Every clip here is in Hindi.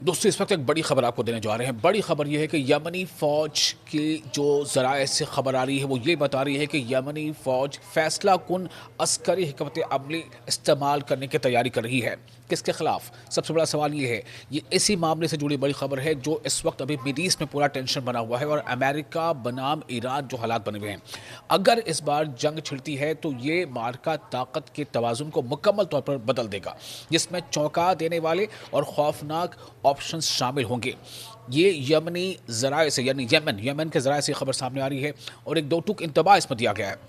दोस्तों इस वक्त एक बड़ी खबर आपको देने जा रहे हैं। बड़ी खबर यह है कि यमनी फ़ौज की जो ज़राए से खबर आ रही है वो ये बता रही है कि यमनी फ़ौज फैसला कुन अस्करी हिकमत अमली इस्तेमाल करने की तैयारी कर रही है। किसके खिलाफ? सबसे बड़ा सवाल ये है। ये इसी मामले से जुड़ी बड़ी खबर है जो इस वक्त अभी मिड ईस्ट में पूरा टेंशन बना हुआ है और अमेरिका बनाम ईरान जो हालात बने हुए हैं। अगर इस बार जंग छिड़ती है तो ये मार्का ताकत के तवाज़ुन को मुकम्मल तौर पर बदल देगा, जिसमें चौंका देने वाले और खौफनाक ऑप्शंस शामिल होंगे। ये यमनी ज़राए से यानी यमन के ज़राए से खबर सामने आ रही है और एक दो टूक इंतबा इसमें दिया गया है।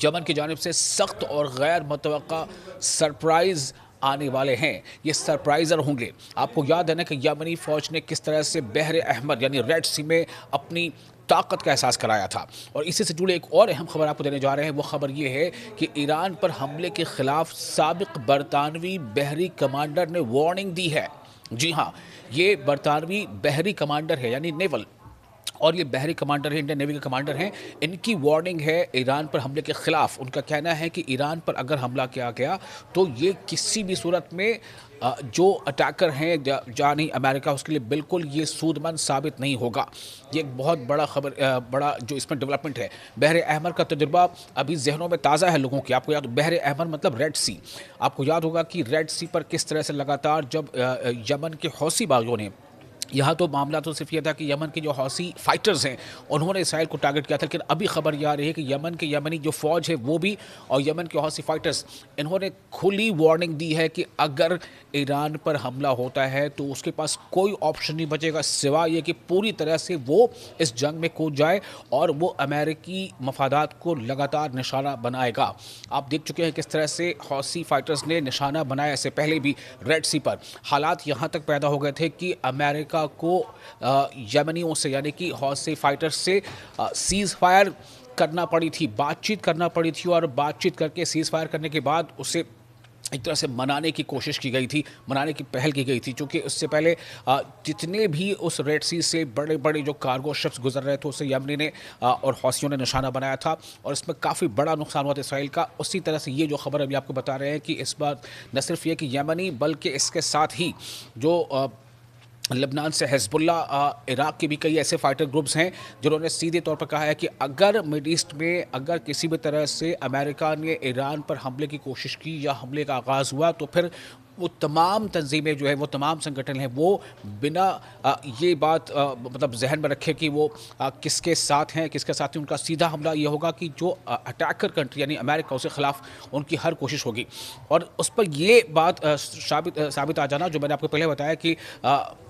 यमन की जानिब से सख्त और गैर मुतवक्का सरप्राइज़ आने वाले हैं। ये सरप्राइज़र होंगे। आपको याद है ना कि यमनी फ़ौज ने किस तरह से बहर अहमर यानी रेड सी में अपनी ताकत का एहसास कराया था। और इसी से जुड़े एक और अहम खबर आपको देने जा रहे हैं। वो खबर ये है कि ईरान पर हमले के खिलाफ साबिक बरतानवी बहरी कमांडर ने वार्निंग दी है। जी हाँ, ये बरतानवी बहरी कमांडर है यानी नेवल, और ये बहरी कमांडर है, इंडियन नेवी के कमांडर हैं। इनकी वार्निंग है ईरान पर हमले के खिलाफ। उनका कहना है कि ईरान पर अगर हमला किया गया तो ये किसी भी सूरत में जो अटैकर हैं जानी अमेरिका, उसके लिए बिल्कुल ये सूदमंद साबित नहीं होगा। ये एक बहुत बड़ा बड़ा जो इसमें डेवलपमेंट है। बहर अहमर का तजुर्बा अभी जहनों में ताज़ा है लोगों की। आपको याद, बहर अहमर मतलब रेड सी। आपको याद होगा कि रेड सी पर किस तरह से लगातार जब यमन के हौसी बागियों ने, यहाँ तो मामला तो सिर्फ यह था कि यमन के जो हौसी फाइटर्स हैं उन्होंने इसराइल को टारगेट किया था, लेकिन अभी खबर यह आ रही है कि यमनी जो फ़ौज है वो भी और यमन के हौसी फाइटर्स, इन्होंने खुली वार्निंग दी है कि अगर ईरान पर हमला होता है तो उसके पास कोई ऑप्शन नहीं बचेगा सिवाय ये कि पूरी तरह से वो इस जंग में कूद जाए और वो अमेरिकी मफादात को लगातार निशाना बनाएगा। आप देख चुके हैं किस तरह से हौसी फाइटर्स ने निशाना बनाया इससे पहले भी रेड सी पर। हालात यहाँ तक पैदा हो गए थे कि अमेरिका को यमनियों से यानी कि हौसी फाइटर्स से सीज फायर करना पड़ी थी, बातचीत करना पड़ी थी, और बातचीत करके सीज फायर करने के बाद उसे एक तरह से मनाने की कोशिश की गई थी, मनाने की पहल की गई थी, क्योंकि उससे पहले जितने भी उस रेड सी से बड़े बड़े जो कार्गो शिप्स गुजर रहे थे उसे यमनी ने और हौसियों ने निशाना बनाया था और इसमें काफ़ी बड़ा नुकसान हुआ था इसराइल का। उसी तरह से ये जो खबर अभी आपको बता रहे हैं कि इस बार न सिर्फ ये कि यमनी बल्कि इसके साथ ही जो लेबनान से हिजबुल्ला, इराक के भी कई ऐसे फाइटर ग्रुप्स हैं जिन्होंने सीधे तौर पर कहा है कि अगर मिड ईस्ट में अगर किसी भी तरह से अमेरिका ने ईरान पर हमले की कोशिश की या हमले का आगाज़ हुआ तो फिर वो तमाम तंजीमें जो है, वो तमाम संगठन हैं, वो बिना ये बात मतलब जहन में रखे कि वो किसके साथ हैं किसके साथ नहीं, उनका सीधा हमला ये होगा कि जो अटैकर कंट्री यानी अमेरिका, उसके ख़िलाफ़ उनकी हर कोशिश होगी। और उस पर ये बात साबित आ जाना जो मैंने आपको पहले बताया कि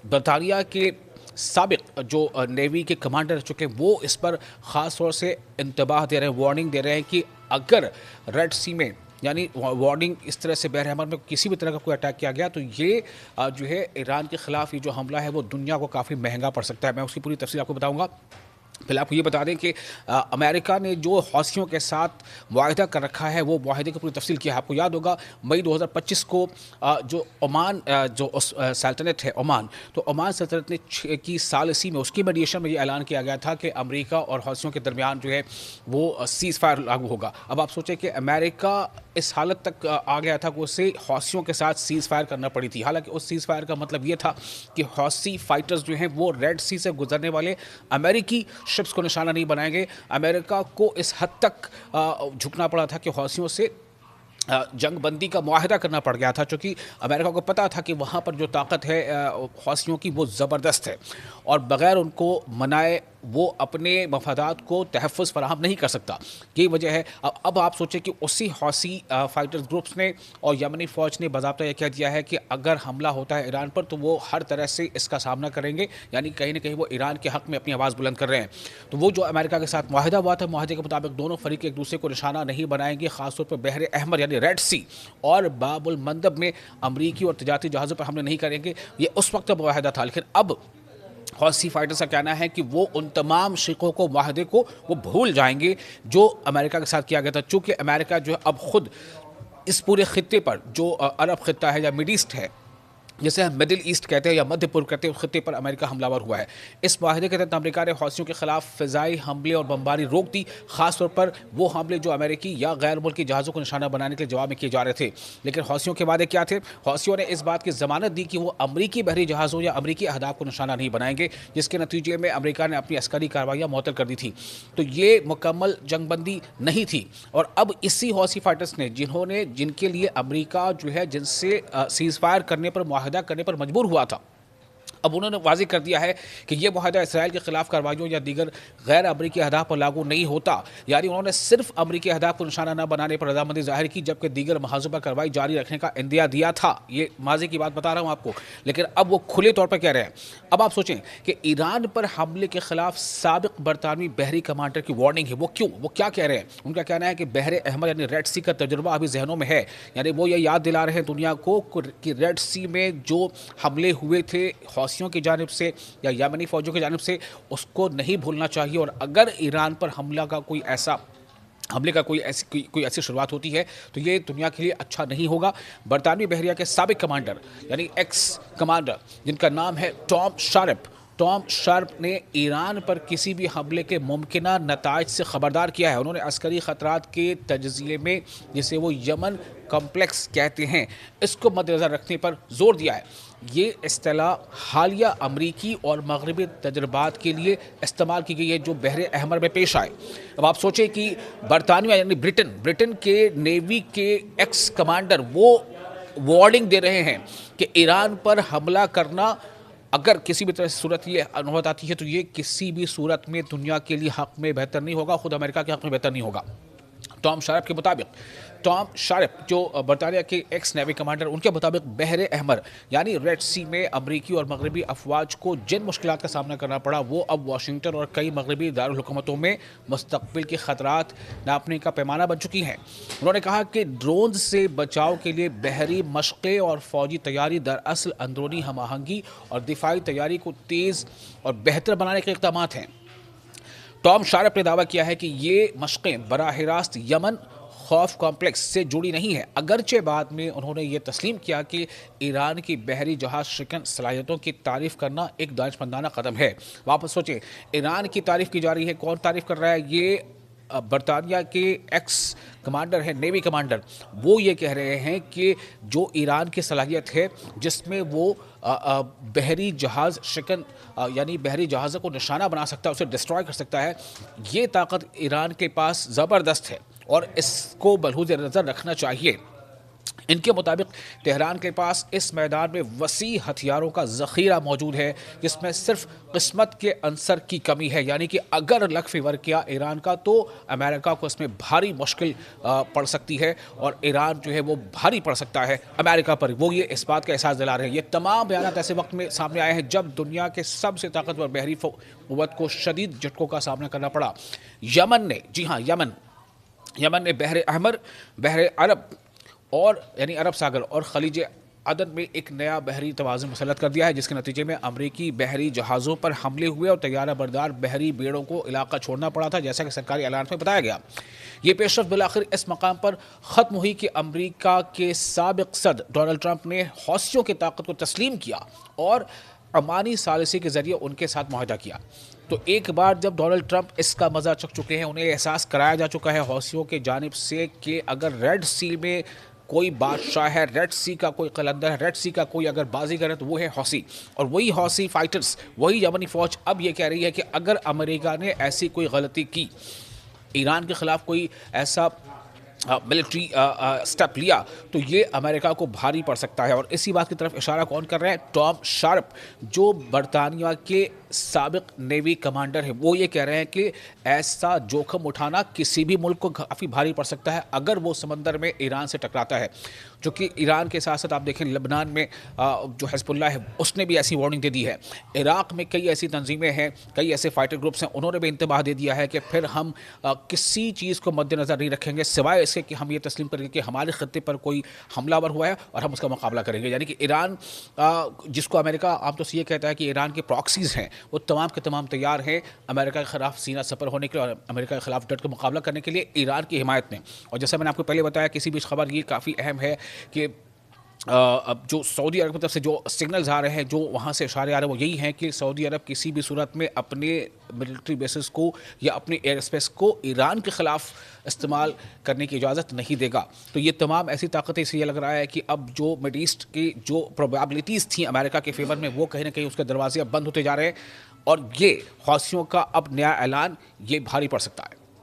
बरतानिया के साबिक जो नेवी के कमांडर रह चुके हैं वो इस पर ख़ास तौर से इंतबाह दे रहे हैं, वार्निंग दे रहे हैं कि अगर रेड सी में यानी वार्निंग इस तरह से बहर अहमर में किसी भी तरह का कोई अटैक किया गया तो ये जो है ईरान के ख़िलाफ़ ये जो हमला है वो दुनिया को काफ़ी महंगा पड़ सकता है। मैं उसकी पूरी तफसील आपको बताऊँगा। पहले आपको ये बता दें कि अमेरिका ने जो हौसियों के साथ मुआहदा कर रखा है वो मुआहदे की पूरी तफसील की है। आपको याद होगा मई 2025 को जो ओमान जो सल्तनत है ओमान, तो ओमान सल्तनत ने की सालसी में उसकी मीडिएशन में ये ऐलान किया गया था कि अमेरिका और हौसियों के दरमियान जो है वो सीज़ फायर लागू होगा। अब आप सोचें कि अमेरिका इस हालत तक आ गया था कि उसे हौसियों के साथ सीज़ फायर करना पड़ी थी। हालांकि उस सीज़ फायर का मतलब ये था कि हौसी फाइटर्स जो हैं वो रेड सी से गुजरने वाले अमेरिकी शिप्स को निशाना नहीं बनाएंगे। अमेरिका को इस हद तक झुकना पड़ा था कि हौसियों से जंगबंदी का मुआहदा करना पड़ गया था, क्योंकि अमेरिका को पता था कि वहाँ पर जो ताकत है हौसियों की वो ज़बरदस्त है और बग़ैर उनको मनाए वो अपने मफादात को तहफ़्फ़ुज़ फ़राहम नहीं कर सकता। यही वजह है। अब आप सोचें कि उसी हौसी फाइटर्स ग्रुप्स ने और यमनी फ़ौज ने बाज़ाब्ता यह कह दिया है कि अगर हमला होता है ईरान पर तो वो हर तरह से इसका सामना करेंगे, यानी कहीं ना कहीं वो ईरान के हक़ में अपनी आवाज़ बुलंद कर रहे हैं। तो वो जो अमेरिका के साथ मुआहदा हुआ था, मुआहदे के मुताबिक दोनों फरीक एक दूसरे को निशाना नहीं बनाएंगे, ख़ासतौर पर बहर अहमर यानी रेड सी और बाबुल मंदब में अमरीकी और तजारती जहाज़ों पर हमले नहीं करेंगे। ये उस वक्त मुआहदा था, लेकिन अब हौसी फाइटर्स का कहना है कि वो उन तमाम शिकों को, माहदे को वो भूल जाएंगे जो अमेरिका के साथ किया गया था। चूँकि अमेरिका जो है अब खुद इस पूरे खित्ते पर जो अरब खित्ता है या मिड ईस्ट है जिसे हम मिडिल ईस्ट कहते हैं या मध्य पूर्व कहते हैं, उस खित्ते पर अमेरिका हमलावर हुआ है। इस माहदे के तहत अमेरिका ने हौसियों के खिलाफ फ़िज़ाई हमले और बमबारी रोक दी, खासतौर पर वो हमले जो अमेरिकी या गैर मुल्की जहाज़ों को निशाना बनाने के जवाब में किए जा रहे थे। लेकिन हौसियों के वादे क्या थे? हौसियों ने इस बात की ज़मानत दी कि वो अमरीकी बहरी जहाज़ों या अमरीकी अहदाफ को निशाना नहीं बनाएंगे, जिसके नतीजे में अमेरिका ने अपनी अस्करी कार्रवाइयाँ मुअत्तल कर दी थी। तो ये मुकम्मल जंगबंदी नहीं थी। और अब इसी हौसी फाइटर्स ने जिनके लिए अमरीका जो है जिनसे सीज़ फायर करने पर मुआहदा करने पर मजबूर हुआ था, अब उन्होंने वाज़ेह कर दिया है कि यह मुआहदा इसराइल के खिलाफ कार्रवाइयों या दीगर गैर अमरीकी अहदाफ पर लागू नहीं होता। यानी उन्होंने सिर्फ अमरीकी अहदाफ को निशाना न बनाने पर रजामंदी जाहिर की, जबकि दीगर महाजों पर कार्रवाई जारी रखने का इंदिया दिया था। ये माजी की बात बता रहा हूँ आपको, लेकिन अब वो खुले तौर पर कह रहे हैं। अब आप सोचें कि ईरान पर हमले के खिलाफ साबिक बरतानवी बहरी कमांडर की वार्निंग है। वो क्यों, वो क्या कह रहे हैं? उनका कहना है कि बहरे अहमर यानी रेड सी का तजुर्बा अभी जहनों में है। यानी वो ये याद दिला रहे हैं दुनिया को कि रेड सी में जो हमले हुए थे हौसियों की जानिब से या यमनी फौजों की जानिब से, उसको नहीं भूलना चाहिए। और अगर ईरान पर हमले का कोई ऐसी शुरुआत होती है तो ये दुनिया के लिए अच्छा नहीं होगा। बरतानवी बहरिया के साबिक कमांडर यानी एक्स कमांडर जिनका नाम है टॉम शार्प ने ईरान पर किसी भी हमले के मुमकिना नताइज से खबरदार किया है। उन्होंने अस्करी ख़तरात के तजज़िये में, जिसे वो यमन कॉम्प्लेक्स कहते हैं, इसको मद्देनज़र रखने पर जोर दिया है। ये इस्तिलाह हालिया अमरीकी और मगरबी तजर्बात के लिए इस्तेमाल की गई है जो बहरे अहमर में पेश आए। अब आप सोचें कि बरतानिया यानी ब्रिटेन के नेवी के एक्स कमांडर वो वार्निंग दे रहे हैं कि ईरान पर हमला करना, अगर किसी भी तरह से सूरत ये नौबत आती है तो ये किसी भी सूरत में दुनिया के लिए हक़ में बेहतर नहीं होगा, खुद अमेरिका के हक़ में बेहतर नहीं होगा। टॉम शार्प के मुताबिक, टॉम शार्प जो बरतानिया के एक्स नेवी कमांडर, उनके मुताबिक बहरे अहमर यानी रेड सी में अमरीकी और मगरबी अफवाज को जिन मुश्किलात का सामना करना पड़ा वो अब वाशिंगटन और कई मगरबी दारुल हुकूमतों में मुस्तक़बिल के ख़तरात नापने का पैमाना बन चुकी हैं। उन्होंने कहा कि ड्रोन से बचाव के लिए बहरी मशक़ें और फ़ौजी तैयारी दरअसल अंदरूनी हम आहंगी और दिफाई तैयारी को तेज़ और बेहतर बनाने के इक़दाम हैं। टॉम शार्प ने दावा किया है कि ये मशक़ें बराह रास्त यमन खौफ कॉम्प्लेक्स से जुड़ी नहीं है, अगरचे बाद में उन्होंने ये तस्लीम किया कि ईरान की बहरी जहाज शिकन सलाहियतों की तारीफ़ करना एक दानिशमंदाना कदम है। वापस सोचें, ईरान की तारीफ़ की जा रही है, कौन तारीफ़ कर रहा है? ये बरतानिया के एक्स कमांडर है, नेवी कमांडर, वो ये कह रहे हैं कि जो ईरान की सलाहियत है जिसमें वो बहरी जहाज़ शिकन यानी बहरी जहाज़ों को निशाना बना सकता है, उसे डिस्ट्रॉय कर सकता है, ये ताकत ईरान के पास ज़बरदस्त है और इसको मलहूज़ नज़र रखना चाहिए। इनके मुताबिक तेहरान के पास इस मैदान में वसी हथियारों का ज़ख़ीरा मौजूद है, जिसमें सिर्फ किस्मत के अंसर की कमी है। यानी कि अगर लक फेवर किया ईरान का तो अमेरिका को इसमें भारी मुश्किल पड़ सकती है और ईरान जो है वो भारी पड़ सकता है अमेरिका पर। वो ये इस बात का एहसास दिला रहे हैं। ये तमाम बयान ऐसे वक्त में सामने आए हैं जब दुनिया के सबसे ताकतवर बहरी क़ुव्वत को शदीद झटकों का सामना करना पड़ा। यमन ने, जी हाँ, यमन ने बहरे अहमर, बहरे अरब और यानी अरब सागर और खलीज अदन में एक नया बहरी तवाज़ुन मुसल्लत कर दिया है, जिसके नतीजे में अमरीकी बहरी जहाज़ों पर हमले हुए और तैयारा बरदार बहरी बेड़ों को इलाका छोड़ना पड़ा था, जैसा कि सरकारी ऐलान में बताया गया। ये पेशरफ बिलाखिर इस मकाम पर ख़त्म हुई कि अमरीका के साबिक़ सदर डोनाल्ड ट्रंप ने हौसियों की ताकत को तस्लीम किया और अमानी सालिसी के ज़रिए उनके साथ मुआहदा किया। तो एक बार जब डोनाल्ड ट्रंप इसका मज़ा चख चुके हैं, उन्हें एहसास कराया जा चुका है हौसियों की जानिब से कि अगर रेड सी में कोई बादशाह है, रेड सी का कोई कलंदर है, रेड सी का कोई अगर बाजीगर है तो वो है हौसी। और वही हौसी फाइटर्स, वही यमनी फ़ौज अब ये कह रही है कि अगर अमेरिका ने ऐसी कोई गलती की, ईरान के ख़िलाफ़ कोई ऐसा मिलिट्री स्टेप लिया तो ये अमेरिका को भारी पड़ सकता है। और इसी बात की तरफ इशारा कौन कर रहे हैं? टॉम शार्प, जो बरतानिया के साबिक नेवी कमांडर हैं, वो ये कह रहे हैं कि ऐसा जोखम उठाना किसी भी मुल्क को काफ़ी भारी पड़ सकता है अगर वो समंदर में ईरान से टकराता है। जो कि ईरान के साथ साथ आप देखें लेबनान में जो हिज़्बुल्लाह है उसने भी ऐसी वार्निंग दे दी है। इराक़ में कई ऐसी तंजीमें हैं, कई ऐसे फाइटर ग्रुप्स हैं, उन्होंने भी इंतबाह दे दिया है कि फिर हम किसी चीज़ को मद्देनज़र नहीं रखेंगे सिवाय इसके कि हम ये तस्लीम करेंगे कि हमारे खत्ते पर कोई हमलावर हुआ है और हम उसका मुकाबला करेंगे। यानी कि ईरान, जिसको अमेरिका आमतौर से ये कहता है कि ईरान के प्रॉक्सीज़ हैं, वो तमाम के तमाम तैयार हैं अमेरिका के ख़िलाफ़ सीना सपर होने के लिए और अमेरिका के ख़िलाफ़ डट कर मुकाबला करने के लिए ईरान की हिमायत में। और जैसा मैंने आपको पहले बताया, किसी भी खबर ये काफ़ी अहम है कि अब जो सऊदी अरब की तरफ से जो सिग्नल्स आ रहे हैं, जो वहाँ से इशारे आ रहे हैं, वो यही हैं कि सऊदी अरब किसी भी सूरत में अपने मिलिट्री बेसिस को या अपने एयर स्पेस को ईरान के ख़िलाफ़ इस्तेमाल करने की इजाज़त नहीं देगा। तो ये तमाम ऐसी ताकतें, इससे ये लग रहा है कि अब जो मिड ईस्ट की जो प्रोबेबिलिटीज़ थी अमेरिका के फेवर में, वो कहीं ना कहीं उसके दरवाजे अब बंद होते जा रहे हैं और ये हौसियों का अब नया ऐलान ये भारी पड़ सकता है।